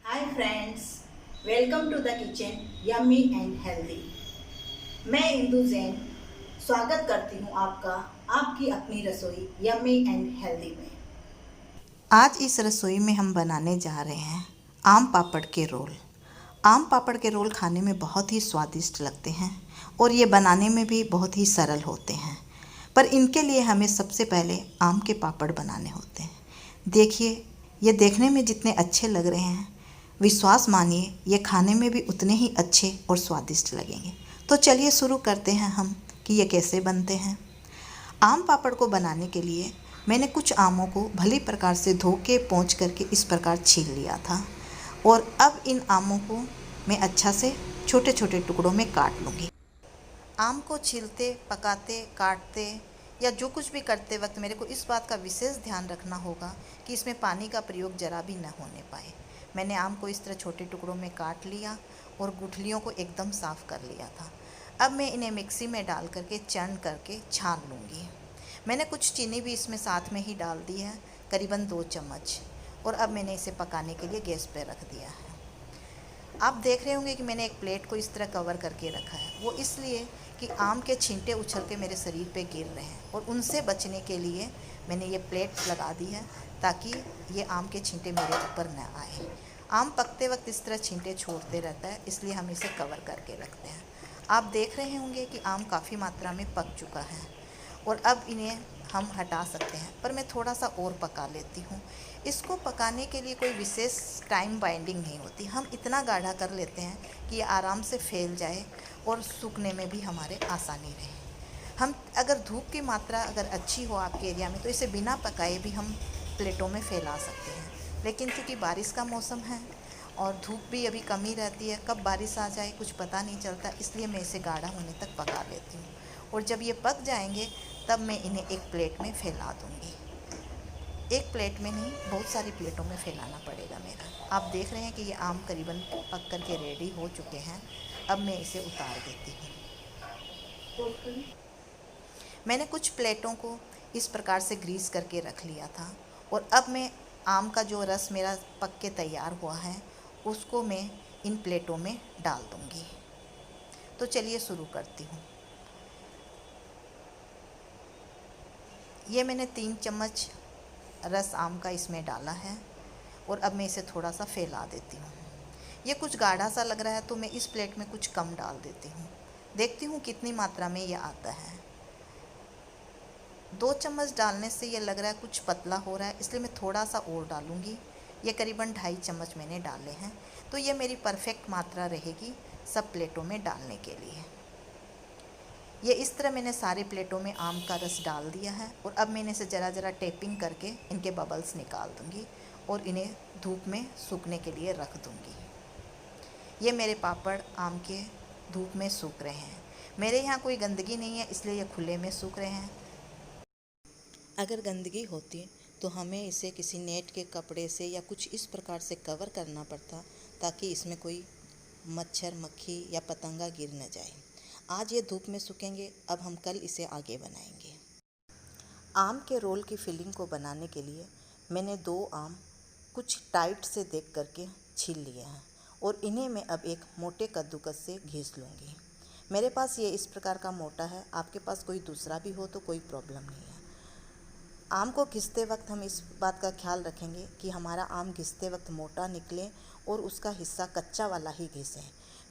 Hi friends, welcome to the kitchen yummy and healthy. मैं इंदु जैन स्वागत करती हूँ आपका आपकी अपनी रसोई यम्मी एंड हेल्दी में। आज इस रसोई में हम बनाने जा रहे हैं आम पापड़ के रोल। आम पापड़ के रोल खाने में बहुत ही स्वादिष्ट लगते हैं और ये बनाने में भी बहुत ही सरल होते हैं। पर इनके लिए हमें सबसे पहले आम के पापड़ बनाने होते हैं। देखिए, ये देखने में जितने अच्छे लग रहे हैं, विश्वास मानिए ये खाने में भी उतने ही अच्छे और स्वादिष्ट लगेंगे। तो चलिए शुरू करते हैं हम कि ये कैसे बनते हैं। आम पापड़ को बनाने के लिए मैंने कुछ आमों को भली प्रकार से धो के पोंछ करके इस प्रकार छील लिया था और अब इन आमों को मैं अच्छा से छोटे छोटे टुकड़ों में काट लूँगी। आम को छीलते, पकाते, काटते या जो कुछ भी करते वक्त मेरे को इस बात का विशेष ध्यान रखना होगा कि इसमें पानी का प्रयोग जरा भी न होने पाए। मैंने आम को इस तरह छोटे टुकड़ों में काट लिया और गुठलियों को एकदम साफ़ कर लिया था। अब मैं इन्हें मिक्सी में डाल करके चर्ण करके छान लूँगी। मैंने कुछ चीनी भी इसमें साथ में ही डाल दी है, करीबन 2 चम्मच। और अब मैंने इसे पकाने के लिए गैस पर रख दिया है। आप देख रहे होंगे कि मैंने एक प्लेट को इस तरह कवर करके रखा है। वो इसलिए कि आम के छींटे उछल के मेरे शरीर पे गिर रहे हैं और उनसे बचने के लिए मैंने ये प्लेट लगा दी है ताकि ये आम के छींटे मेरे ऊपर न आए। आम पकते वक्त इस तरह छींटे छोड़ते रहता है, इसलिए हम इसे कवर करके रखते हैं। आप देख रहे होंगे कि आम काफ़ी मात्रा में पक चुका है और अब इन्हें हम हटा सकते हैं, पर मैं थोड़ा सा और पका लेती हूँ। इसको पकाने के लिए कोई विशेष टाइम बाइंडिंग नहीं होती। हम इतना गाढ़ा कर लेते हैं कि ये आराम से फैल जाए और सूखने में भी हमारे आसानी रहे। हम अगर धूप की मात्रा अगर अच्छी हो आपके एरिया में तो इसे बिना पकाए भी हम प्लेटों में फैला सकते हैं। लेकिन चूँकि बारिश का मौसम है और धूप भी अभी कम ही रहती है, कब बारिश आ जाए कुछ पता नहीं चलता, इसलिए मैं इसे गाढ़ा होने तक पका लेती हूँ। और जब ये पक जाएंगे तब मैं इन्हें एक प्लेट में फैला दूँगी। एक प्लेट में नहीं, बहुत सारी प्लेटों में फैलाना पड़ेगा मेरा। आप देख रहे हैं कि ये आम करीबन पक कर के रेडी हो चुके हैं। अब मैं इसे उतार देती हूँ। मैंने कुछ प्लेटों को इस प्रकार से ग्रीस करके रख लिया था और अब मैं आम का जो रस मेरा पक के तैयार हुआ है उसको मैं इन प्लेटों में डाल दूँगी। तो चलिए शुरू करती हूँ। ये मैंने 3 चम्मच रस आम का इसमें डाला है और अब मैं इसे थोड़ा सा फैला देती हूँ। ये कुछ गाढ़ा सा लग रहा है तो मैं इस प्लेट में कुछ कम डाल देती हूँ। देखती हूँ कितनी मात्रा में ये आता है। 2 चम्मच डालने से ये लग रहा है कुछ पतला हो रहा है, इसलिए मैं थोड़ा सा और डालूँगी। ये करीबन 2.5 चम्मच मैंने डाले हैं, तो ये मेरी परफेक्ट मात्रा रहेगी सब प्लेटों में डालने के लिए। ये इस तरह मैंने सारे प्लेटों में आम का रस डाल दिया है और अब मैंने इसे ज़रा ज़रा टेपिंग करके इनके बबल्स निकाल दूँगी और इन्हें धूप में सूखने के लिए रख दूँगी। ये मेरे पापड़ आम के धूप में सूख रहे हैं। मेरे यहाँ कोई गंदगी नहीं है, इसलिए ये खुले में सूख रहे हैं। अगर गंदगी होती तो हमें इसे किसी नेट के कपड़े से या कुछ इस प्रकार से कवर करना पड़ता ताकि इसमें कोई मच्छर, मक्खी या पतंगा गिर न जाए। आज ये धूप में सूखेंगे, अब हम कल इसे आगे बनाएंगे। आम के रोल की फिलिंग को बनाने के लिए मैंने 2 आम कुछ टाइट से देख करके छील लिए हैं और इन्हें मैं अब एक मोटे कद्दूकस से घिस लूँगी। मेरे पास ये इस प्रकार का मोटा है, आपके पास कोई दूसरा भी हो तो कोई प्रॉब्लम नहीं है। आम को घिसते वक्त हम इस बात का ख्याल रखेंगे कि हमारा आम घिसते वक्त मोटा निकले और उसका हिस्सा कच्चा वाला ही घिसें,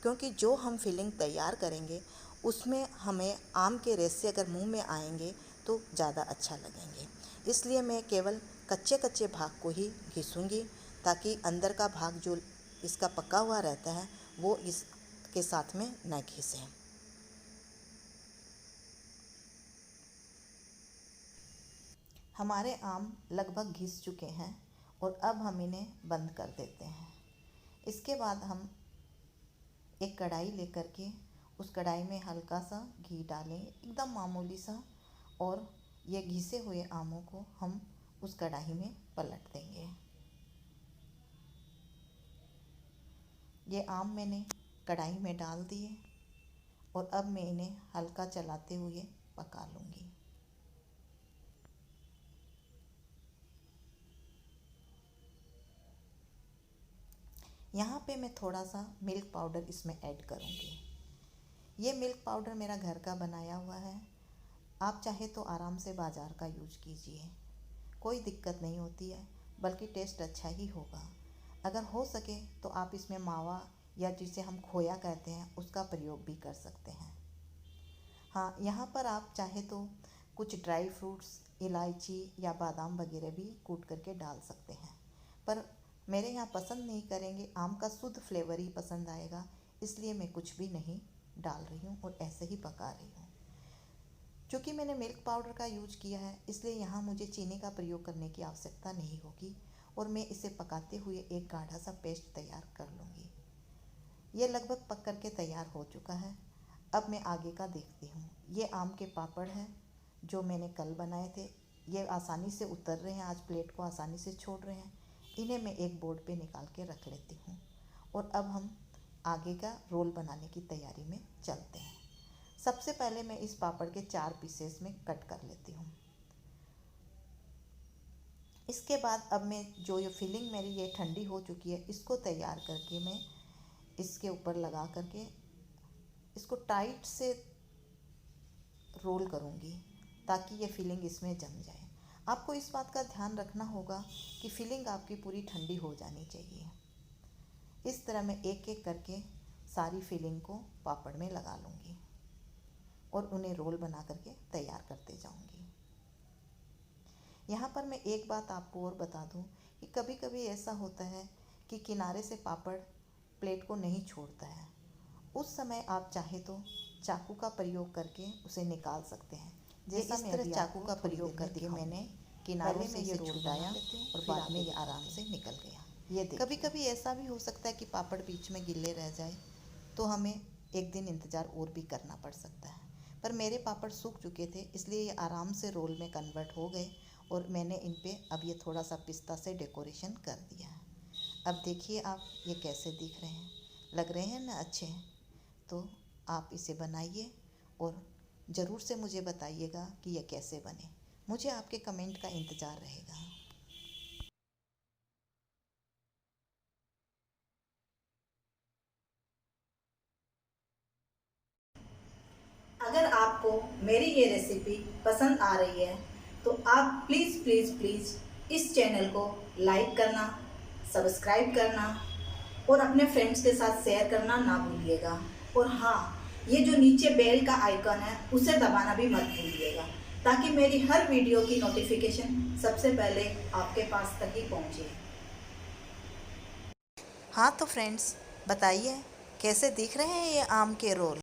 क्योंकि जो हम फिलिंग तैयार करेंगे उसमें हमें आम के रेशे अगर मुंह में आएंगे तो ज़्यादा अच्छा लगेंगे। इसलिए मैं केवल कच्चे कच्चे भाग को ही घिसूँगी ताकि अंदर का भाग जो इसका पका हुआ रहता है वो इसके साथ में न घिसें। हमारे आम लगभग घिस चुके हैं और अब हम इन्हें बंद कर देते हैं। इसके बाद हम एक कढ़ाई लेकर के उस कढ़ाई में हल्का सा घी डालें, एकदम मामूली सा, और ये घिसे हुए आमों को हम उस कढ़ाई में पलट देंगे। ये आम मैंने कढ़ाई में डाल दिए और अब मैं इन्हें हल्का चलाते हुए पका लूँगी। यहाँ पे मैं थोड़ा सा मिल्क पाउडर इसमें ऐड करूँगी। ये मिल्क पाउडर मेरा घर का बनाया हुआ है। आप चाहे तो आराम से बाज़ार का यूज कीजिए, कोई दिक्कत नहीं होती है, बल्कि टेस्ट अच्छा ही होगा। अगर हो सके तो आप इसमें मावा या जिसे हम खोया कहते हैं उसका प्रयोग भी कर सकते हैं। हाँ, यहाँ पर आप चाहे तो कुछ ड्राई फ्रूट्स, इलायची या बादाम वगैरह भी कूट करके डाल सकते हैं, पर मेरे यहाँ पसंद नहीं करेंगे, आम का शुद्ध फ्लेवर ही पसंद आएगा, इसलिए मैं कुछ भी नहीं डाल रही हूँ और ऐसे ही पका रही हूँ। क्योंकि मैंने मिल्क पाउडर का यूज किया है, इसलिए यहाँ मुझे चीनी का प्रयोग करने की आवश्यकता नहीं होगी और मैं इसे पकाते हुए एक गाढ़ा सा पेस्ट तैयार कर लूँगी। ये लगभग पक करके तैयार हो चुका है। अब मैं आगे का देखती हूँ। ये आम के पापड़ हैं जो मैंने कल बनाए थे। ये आसानी से उतर रहे हैं, आज प्लेट को आसानी से छोड़ रहे हैं। इन्हें मैं एक बोर्ड पे निकाल के रख लेती हूँ और अब हम आगे का रोल बनाने की तैयारी में चलते हैं। सबसे पहले मैं इस पापड़ के 4 पीसेस में कट कर लेती हूँ। इसके बाद अब मैं जो ये फिलिंग मेरी ये ठंडी हो चुकी है, इसको तैयार करके मैं इसके ऊपर लगा करके इसको टाइट से रोल करूँगी ताकि ये फिलिंग इसमें जम जाए। आपको इस बात का ध्यान रखना होगा कि फिलिंग आपकी पूरी ठंडी हो जानी चाहिए। इस तरह मैं एक एक करके सारी फिलिंग को पापड़ में लगा लूँगी और उन्हें रोल बना करके तैयार करते जाऊँगी। यहाँ पर मैं एक बात आपको और बता दूँ कि कभी कभी ऐसा होता है कि किनारे से पापड़ प्लेट को नहीं छोड़ता है। उस समय आप चाहे तो चाकू का प्रयोग करके उसे निकाल सकते हैं। जैसा इस तरह चाकू का प्रयोग करके मैंने किनारे में ये रोल बनाया और बाद में ये आराम से निकल गया। ये कभी कभी ऐसा भी हो सकता है कि पापड़ बीच में गिल्ले रह जाए, तो हमें एक दिन इंतज़ार और भी करना पड़ सकता है। पर मेरे पापड़ सूख चुके थे, इसलिए ये आराम से रोल में कन्वर्ट हो गए और मैंने इन पे अब ये थोड़ा सा पिस्ता से डेकोरेशन कर दिया है। अब देखिए आप ये कैसे दिख रहे हैं, लग रहे हैं ना अच्छे हैं। तो आप इसे बनाइए और ज़रूर से मुझे बताइएगा कि ये कैसे बने। मुझे आपके कमेंट का इंतज़ार रहेगा। अगर आपको मेरी ये रेसिपी पसंद आ रही है तो आप प्लीज़ प्लीज़ प्लीज़ इस चैनल को लाइक करना, सब्सक्राइब करना और अपने फ्रेंड्स के साथ शेयर करना ना भूलिएगा। और हाँ, ये जो नीचे बेल का आइकन है उसे दबाना भी मत भूलिएगा, ताकि मेरी हर वीडियो की नोटिफिकेशन सबसे पहले आपके पास तक ही पहुँचे। हाँ तो फ्रेंड्स, बताइए कैसे दिख रहे हैं ये आम के रोल।